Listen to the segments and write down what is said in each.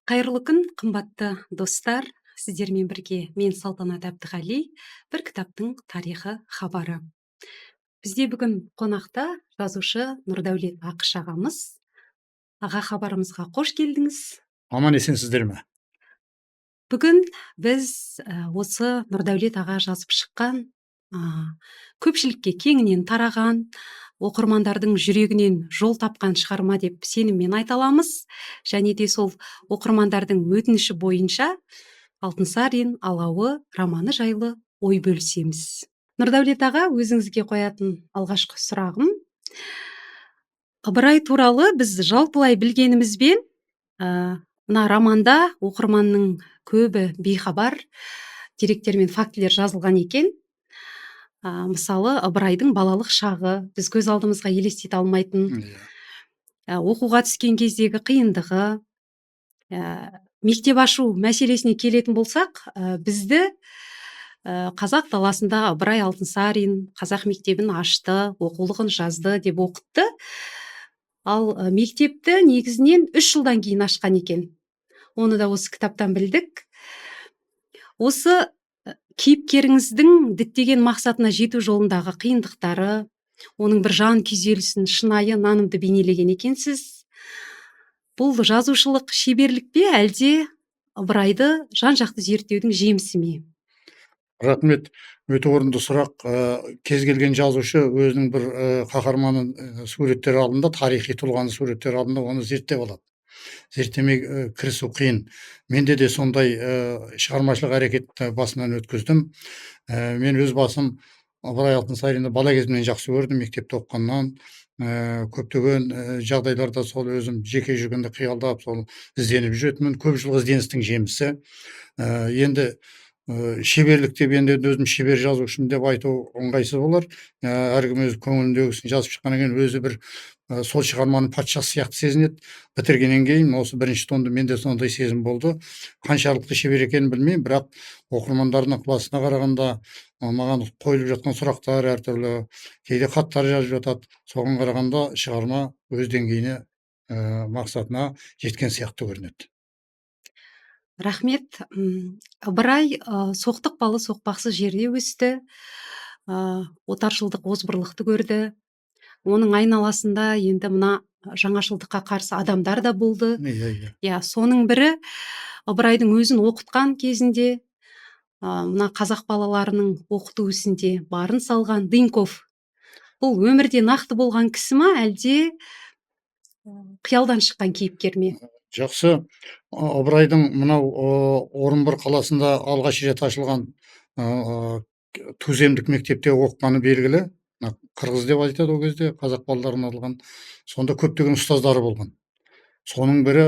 Қайырлы күн, қымбатты достар. Сіздермен бірге мен Салтанат Әбдіғали, бір кітаптың тарихы хабары. Бізде бүгін қонақта жазушы Нұрдәулет Ақыш ағамыз. Аға, хабарымызға қош келдіңіз. Аман есенсіздер ме? Бүгін біз осы Нұрдәулет аға жазып шыққан, көпшілікке кеңінен тараған, оқырмандардың жүрегінен жол тапқан шығарма деп сеніммен айта аламыз. Және де сол оқырмандардың өтініші бойынша Алтынсарин алауы романы жайлы ой бөлісеміз. Нұрдәулет аға, өзіңізге қоятын алғашқы сұрағым, Ыбырай туралы біз жалпылай білгенімізбен, мына романда оқырманның көбі бейхабар деректер мен фактілер жазылған екен. Мысалы, Ыбырайдың балалық шағы біз көз алдымызға елестете алмайтын, оқуға түскен кездегі қиындығы, мектеп ашу мәселесіне келетін болсақ, бізді қазақ даласында Ыбырай Алтынсарин қазақ мектебін ашты, оқулығын жазды деп оқытты. Ал мектепті негізінен 3 жылдан кейін ашқан екен. Оны да осы кітаптан білдік. Осы кейіпкеріңіздің діттеген мақсатына жету жолындағы қиындықтары, оның бір жан күйзелісін шынайы нанымды бейнелеген екенсіз. Бұл жазушылық шеберлік пе, әлде Ыбырайды жан жақты зерттеудің жемісі ме? Рахмет, өте орынды сұрақ. Кез келген жазушы өзінің бір қаһарманын суреттер алдында, тарихи тұлғаны суреттер алдында оны зерттеп алады. Зерттемей кірісу қиын. Менде де сондай шығармашылық әрекет басынан өткіздім. Мен өз басым Ыбырай Алтынсаринді бала кезімнен жақсы көрдім, мектепте оқығаннан. Көптеген жағдайларда сол өзім жеке жүргенде қиялдап, сол ізденіп жүретінмін. Көп жыл ізденістің жемісі. Енді шеберлік деп, енді өзім шебер жазушымын деп айту ыңғайсыз болар. Әркім өз көңіліндегісін жазып шыққаннан кейін өзі бір сол шығарманың патшасы сияқты сезінеді. Бітіргеннен кейін осы бірінші томда менде сондай сезім болды. Қаншалықты шебер екенін білмеймін, бірақ оқырмандардың ықыласына қарағанда маған қойылып жатқан сұрақтар әртүрлі, кейде хаттар жазып жатады. Соған қарағанда шығарма өз деңгейіне, мақсатына жеткен сияқты көрінеді. Рахмет. Ыбырай соқтықпалы соқпақсыз жерде өсті, отаршылдық озбырлықты көрді. Оның айналасында енді мына жаңашылдыққа қарсы адамдар да болды. Соның бірі Ыбырайдың өзін оқытқан кезінде, мына қазақ балаларының оқыту ісінде барын салған Дыньков. Бұл өмірде нақты болған кісі ма, әлде қиялдан шыққан кейіпкер ме? Жақсы. Ыбырайдың мынау Орынбор қаласында алғаш рет ашылған туземдік мектепте оқығаны белгілі. Қырғыз деп айтады ол кезде, қазақ балаларына арналған. Сонда көптеген ұстаздары болған. Соның бірі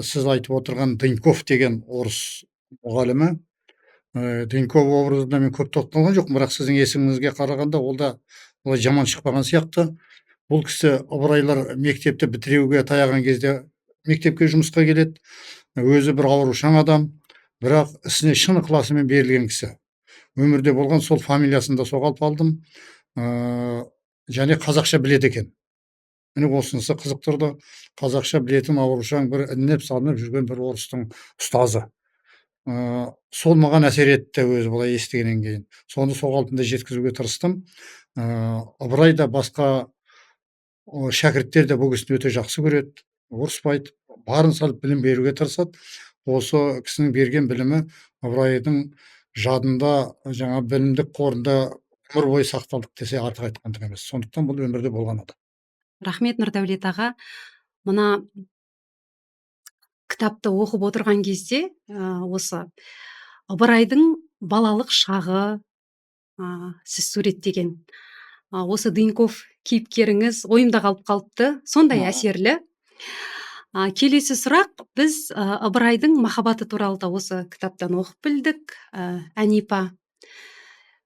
сіз айтып отырған Дыньков деген орыс мұғалімі. Дыньков образында мен көп тоқталған жоқпын, бірақ сіздің есіміңізге қарағанда ол да жаман шықпаған сияқты. Бұл кісі Ыбырайлар мектепті бітіруге таяған кезде мектепке жұмысқа келеді. Өзі бір аурушаң адам, бірақ ісіне шын ықыласымен берілген кісі. Өмірде болған сол фамилиясын да соғалып алдым. Және қазақша біледі екен. Міне осынысы қызықтырды. Қазақша білетін аурушаң бір ініп салынып жүрген бір орыстың ұстазы. Сол маған әсер етті өзі былай естігеннен кейін. Соны сол қалпында жеткізуге тырыстым. Ыбырай да басқа шәкірттер де бұл кісіні өте жақсы көреді, ұрыспайды, барын салып білім беруге тырысады. Осы кісінің берген білімі Ыбырайдың жадында, жаңа білімдік қорында өмір бойы сақталдық десе артық айтқандық емес. Сондықтан бұл өмірде болған адам. Рахмет, Нұрдәулет аға. Мына кітапты оқып отырған кезде, осы Ыбырайдың балалық шағы сіз суреттеген осы Дыньков кейіпкеріңіз ойымда қалып қалыпты, сондай әсерлі. Келесі сұрақ, біз Ыбырайдың махаббаты туралы да осы кітаптан оқып білдік. Әнипа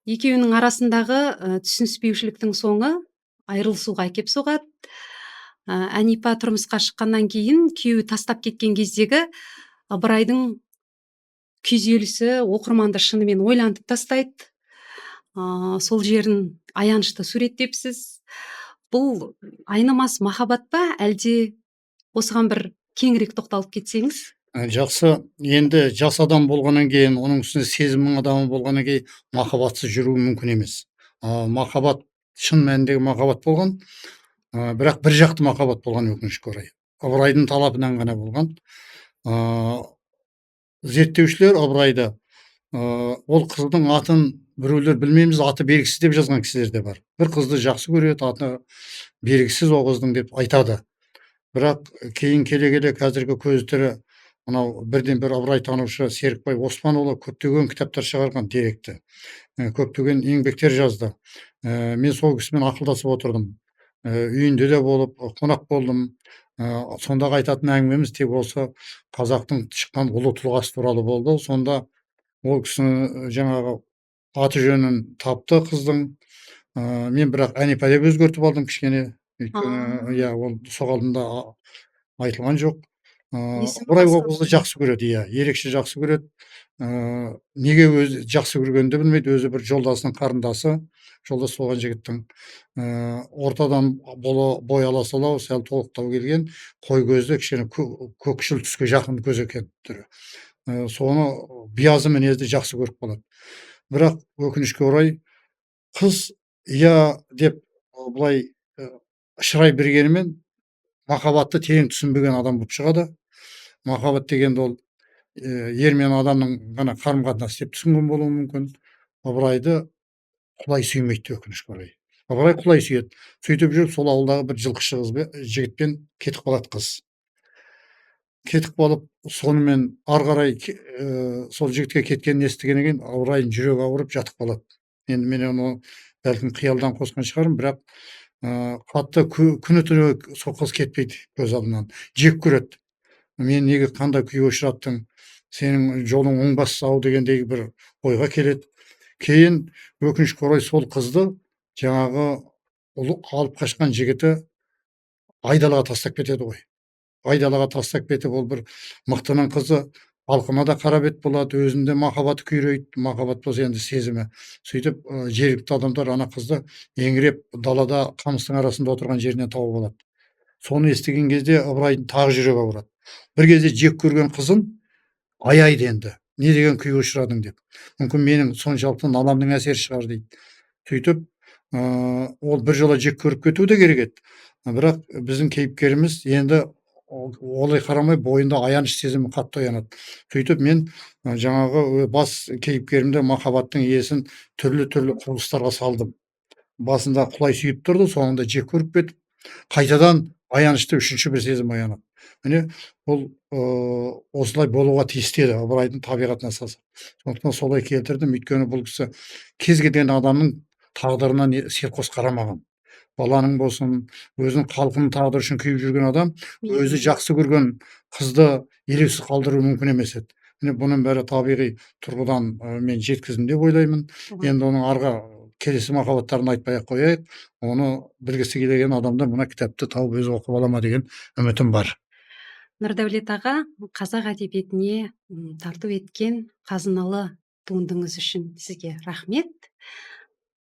екеуінің арасындағы түсініспеушіліктің соңы айырылысуға әкеп соғады. Әнипа тұрмысқа шыққаннан кейін күйеуі тастап кеткен кездегі Ыбырайдың күйзелісі оқырманды шынымен ойлантып тастайды. Сол жерін аянышты суреттепсіз. Бұл айнымас махаббат па, әлде осыған бір кеңірек тоқталып кетсеңіз? Жақсы. Енді жас адам болғаннан кейін, оның үстіне сезімнің адамы болғаннан кейін махаббатсыз жүру мүмкін емес. Махаббат, шын мәніндегі махаббат болған, бірақ бір жақты махаббат болған, өкінішке орай. Ыбырайдың талабынан ғана болған. А, Зерттеушілер Ыбырайды ол қыздың атын біреулер білмейміз, аты белгісіз деп жазған кісілер де бар. Bir қызды жақсы көреді, аты белгісіз ол қыздың деп айтады. Бірақ кейін келе қазіргі көзі тірі мынау бірден бір Ыбырай танушы Серікбай Оспанұлы көптеген кітаптар шығарған, деректі. Көптеген еңбектер жазды. Мен сол кісімен ақылдасып отырдым. Үйінде де болып, қонақ болдым. Сондағы айтатын әңгімеміз тек осы қазақтың шыққан ұлы тұлғасы туралы болды. Сонда ол кісіні жаңағы аты жөнін тапты қыздың. Мен бірақ әне пәле өзгертіп алдым кішкене. Өйткені иә, ол сол алдында айтылған жоқ. Есім Ыбырай ол қалса қызды жақсы көреді, иә, ерекше жақсы көреді. Неге өзі жақсы көргенін де білмейді, өзі бір жолдасының қарындасы, жолдас болған жігіттің. Ортадан бой аласалау, сәл толықтау келген, қой көзді, кішкене көкшіл түске жақын көз екен түрі. Соны биязы мінезді жақсы көріп қалады. Бірақ өкінішке орай қыз иә деп былай шырай бергенімен махаббатты терең түсінбеген адам болып шығады. Махаббат дегенді ол ер мен адамның ғана қарым қатынасы деп түсінген болуы мүмкін. Ыбырайды құлай сүймейді, өкінішке орай. Ыбырай құлай сүйеді. Сөйтіп жүріп сол ауылдағы бір жылқышы жігітпен кетіп қалады қыз. Кетіп қалып, сонымен ары қарай сол жігітке кеткенін естігеннен кейін Ыбырайдың жүрегі ауырып жатып қалады. Енді мен оны бәлкім қиялдан қосқан шығармын, бірақ қатты күні түні сол қыз кетпейді көз алдынан. Жек көреді. Мен неге қандай күйге ұшыраттың, сенің жолың оңбас ау дегендей бір ойға келеді. Кейін өкінішке орай сол қызды жаңағы алып қашқан жігіті айдалаға тастап кетеді ғой. Айдалаға тастап кетіп, ол бір мықтының қызы, халқына да қара бет болады, өзінде махаббаты күйрейді, махаббат болса енді сезімі. Сөйтіп жергілікті адамдар ана қызды еңіреп далада қамыстың арасында отырған жерінен тауып алады. Соны естіген кезде Ыбырайдың тағы жүрегі ауырады. Bir кезде жек көрген қызын аяйды енді. Не деген күйге ұшырадың деп. Мүмкін менің соншалықты наламның әсері шығар дейді. Сөйтіп, ол біржола жек көріп кетуі де керек еді. Бірақ біздің кейіпкеріміз енді олай қарамай бойында аяныш сезімі қатты оянады. Сөйтіп мен жаңағы бас кейіпкерімде махаббаттың иесін түрлі құбылыстарға салдым. Басында құлай сүйіп тұрды, соңында жек көріп кетіп, қайтадан аянышты үшінші бір сезім оянады. Міне бұл осылай болуға тиісті еді Ыбырайдың табиғатына салса. Сондықтан солай келтірдім. Өйткені бұл кісі кез келген адамның тағдырына селқос қарамаған. Баланың болсын, өзінің халқының тағдыры үшін күйіп жүрген адам өзі жақсы көрген қызды елеусіз қалдыру мүмкін емес еді. Міне бұның бәрі табиғи тұрғыдан мен жеткіздім деп ойлаймын. Енді оның арғы келесі махаббаттарын айтпай ақ қояйық. Оны білгісі келген адамдар мына кітапты тауып өзі оқып ала ма деген үмітім бар. Нұрдәулет аға, қазақ әдебиетіне тарту еткен қазыналы туындыңыз үшін сізге рахмет.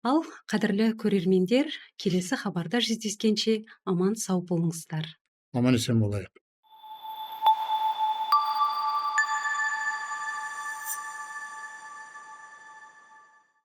Ал қадірлі көрермендер, келесі хабарда жүздескенше аман сау болыңыздар. Аман есен болайық.